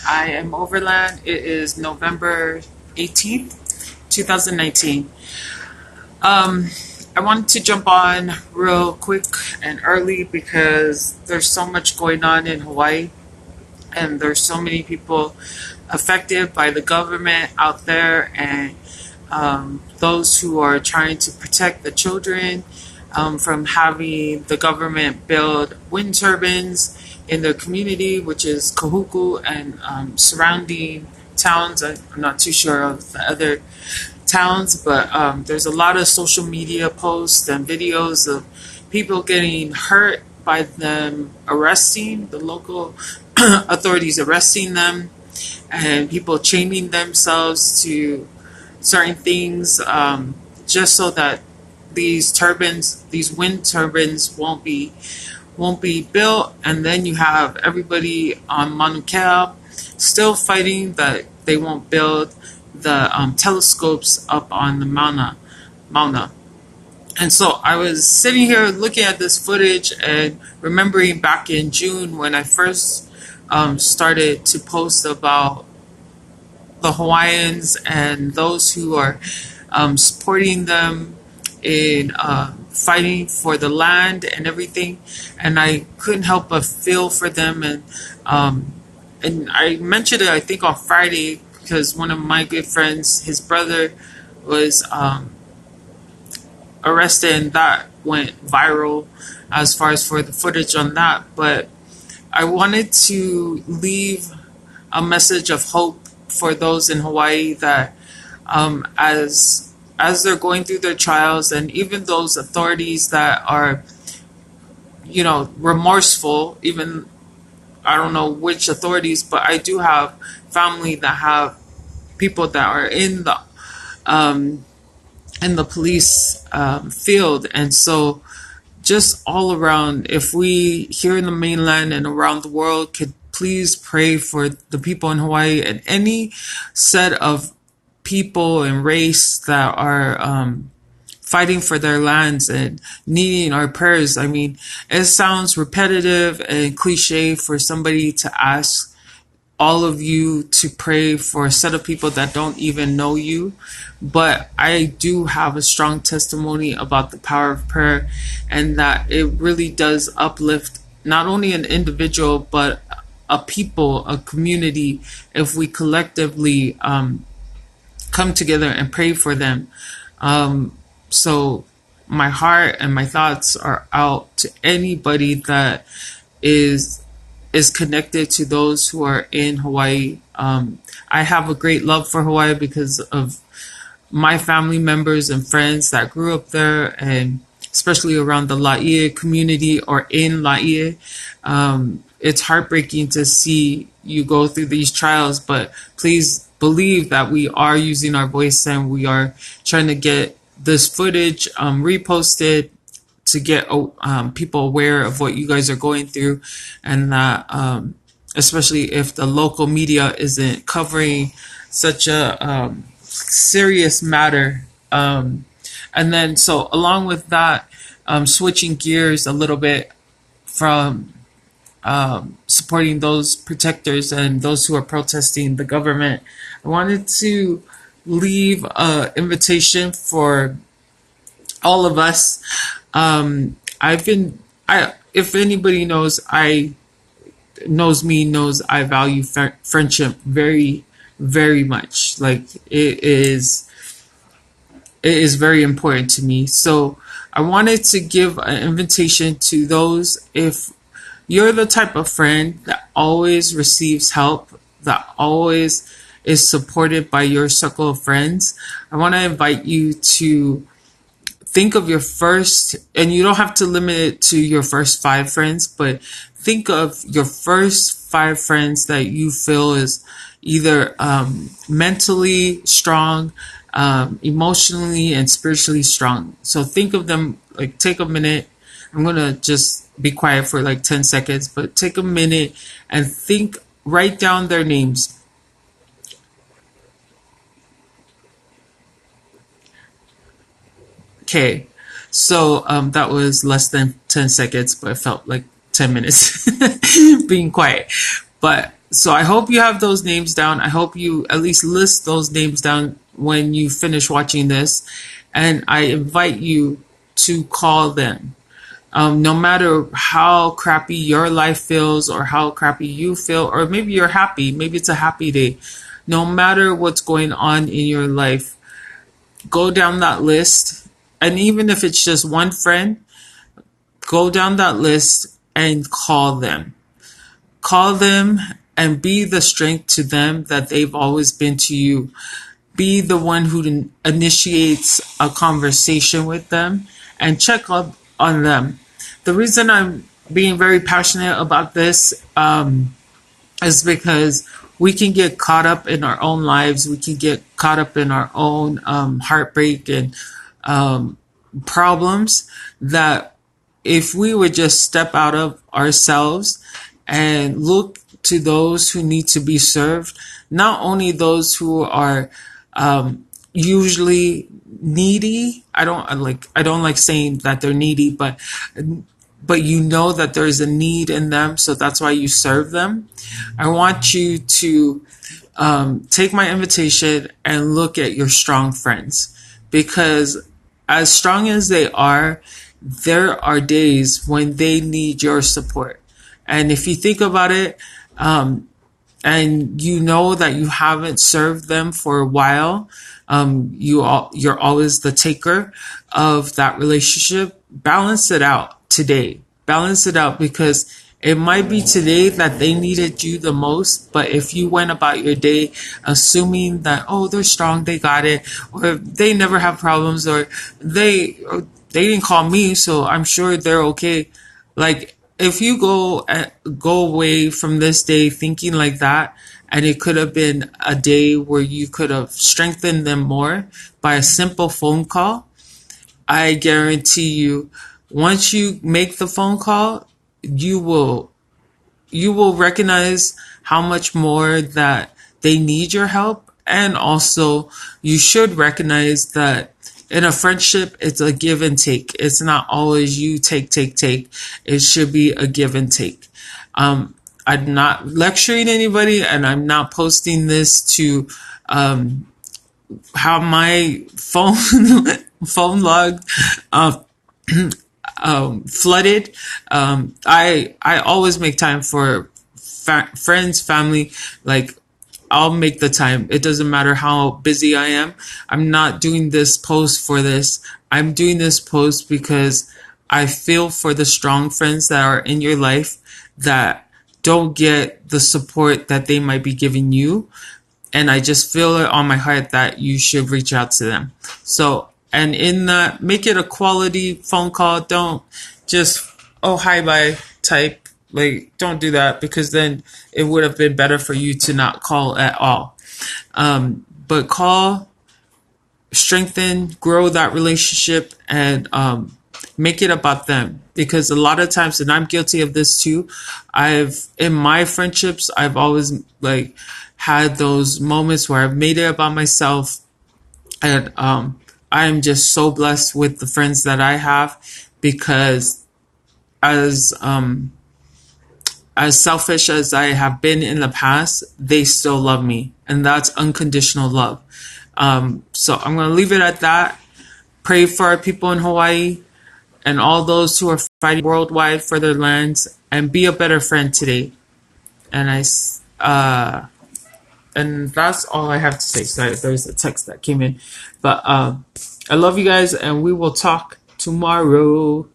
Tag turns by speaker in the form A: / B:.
A: I am Overland. It is November 18th, 2019. Um, I wanted to jump on real quick and early because there's so much going on in Hawaii and there's so many people affected by the government out there and those who are trying to protect the children from having the government build wind turbines in their community, which is Kahuku and surrounding towns. I'm not too sure of the other towns, but there's a lot of social media posts and videos of people getting hurt by them arresting the local authorities arresting them and people chaining themselves to certain things just so that these wind turbines won't be built, and then you have everybody on Mauna Kea still fighting that they won't build the telescopes up on the Mauna. And so I was sitting here looking at this footage and remembering back in June when I first started to post about the Hawaiians and those who are supporting them in fighting for the land and everything, and I couldn't help but feel for them. And I mentioned it, I think, on Friday because one of my good friends, his brother, was arrested, and that went viral as far as for the footage on that. But I wanted to leave a message of hope for those in Hawaii that as they're going through their trials, and even those authorities that are, remorseful, even I don't know which authorities, but I do have family that have people that are in the police field, and so just all around, if we here in the mainland and around the world could please pray for the people in Hawaii and any set of people and race that are fighting for their lands and needing our prayers. I mean, it sounds repetitive and cliche for somebody to ask all of you to pray for a set of people that don't even know you, but I do have a strong testimony about the power of prayer and that it really does uplift not only an individual but a people, a community, if we collectively come together and pray for them. So my heart and my thoughts are out to anybody that is connected to those who are in Hawaii. I have a great love for Hawaii because of my family members and friends that grew up there, and especially around the Laie community or in Laie. It's heartbreaking to see you go through these trials, but please believe that we are using our voice and we are trying to get this footage reposted to get people aware of what you guys are going through, and that especially if the local media isn't covering such a serious matter. And then so along with that, switching gears a little bit from supporting those protectors and those who are protesting the government, I wanted to leave an invitation for all of us. If anybody knows me, knows I value friendship very, very much. Like it is very important to me. So I wanted to give an invitation to those. If you're the type of friend that always receives help, that always is supported by your circle of friends, I want to invite you to think of your first, and you don't have to limit it to your first 5 friends, but think of your first 5 friends that you feel is either mentally strong, emotionally and spiritually strong. So think of them, like take a minute. I'm going to just be quiet for like 10 seconds, but take a minute and write down their names. Okay, so that was less than 10 seconds, but it felt like 10 minutes being quiet. But So I hope you have those names down. I hope you at least list those names down when you finish watching this. And I invite you to call them. No matter how crappy your life feels or how crappy you feel, or maybe you're happy, maybe it's a happy day. No matter what's going on in your life, go down that list. And even if it's just one friend, go down that list and call them. Call them and be the strength to them that they've always been to you. Be the one who initiates a conversation with them and check up on them. The reason I'm being very passionate about this is because we can get caught up in our own lives. We can get caught up in our own heartbreak and problems, that if we would just step out of ourselves and look to those who need to be served, not only those who are usually needy. I don't like saying that they're needy, but you know that there's a need in them, so that's why you serve them. I want you to take my invitation and look at your strong friends, because as strong as they are, there are days when they need your support. And if you think about it, and you know that you haven't served them for a while, you're always the taker of that relationship. Balance it out today. Balance it out, because it might be today that they needed you the most, but if you went about your day assuming that, oh, they're strong, they got it, or they never have problems, or they didn't call me, so I'm sure they're okay. Like, if you go away from this day thinking like that, and it could have been a day where you could have strengthened them more by a simple phone call, I guarantee you, once you make the phone call, you will recognize how much more that they need your help. And also, you should recognize that in a friendship, it's a give and take. It's not always you take. It should be a give and take. I'm not lecturing anybody, and I'm not posting this to have my phone log flooded. I always make time for friends, family. Like, I'll make the time. It doesn't matter how busy I am. I'm not doing this post for this. I'm doing this post because I feel for the strong friends that are in your life that don't get the support that they might be giving you. And I just feel it on my heart that you should reach out to them. So, and in that, make it a quality phone call. Don't just, oh, hi, bye type. Like, don't do that, because then it would have been better for you to not call at all. But call, strengthen, grow that relationship, and make it about them. Because a lot of times, and I'm guilty of this too, in my friendships, I've always had those moments where I've made it about myself, and I am just so blessed with the friends that I have, because as selfish as I have been in the past, they still love me, and that's unconditional love. So I'm going to leave it at that. Pray for our people in Hawaii and all those who are fighting worldwide for their lands, and be a better friend today. And and that's all I have to say. Sorry, there's a text that came in, but I love you guys, and we will talk tomorrow.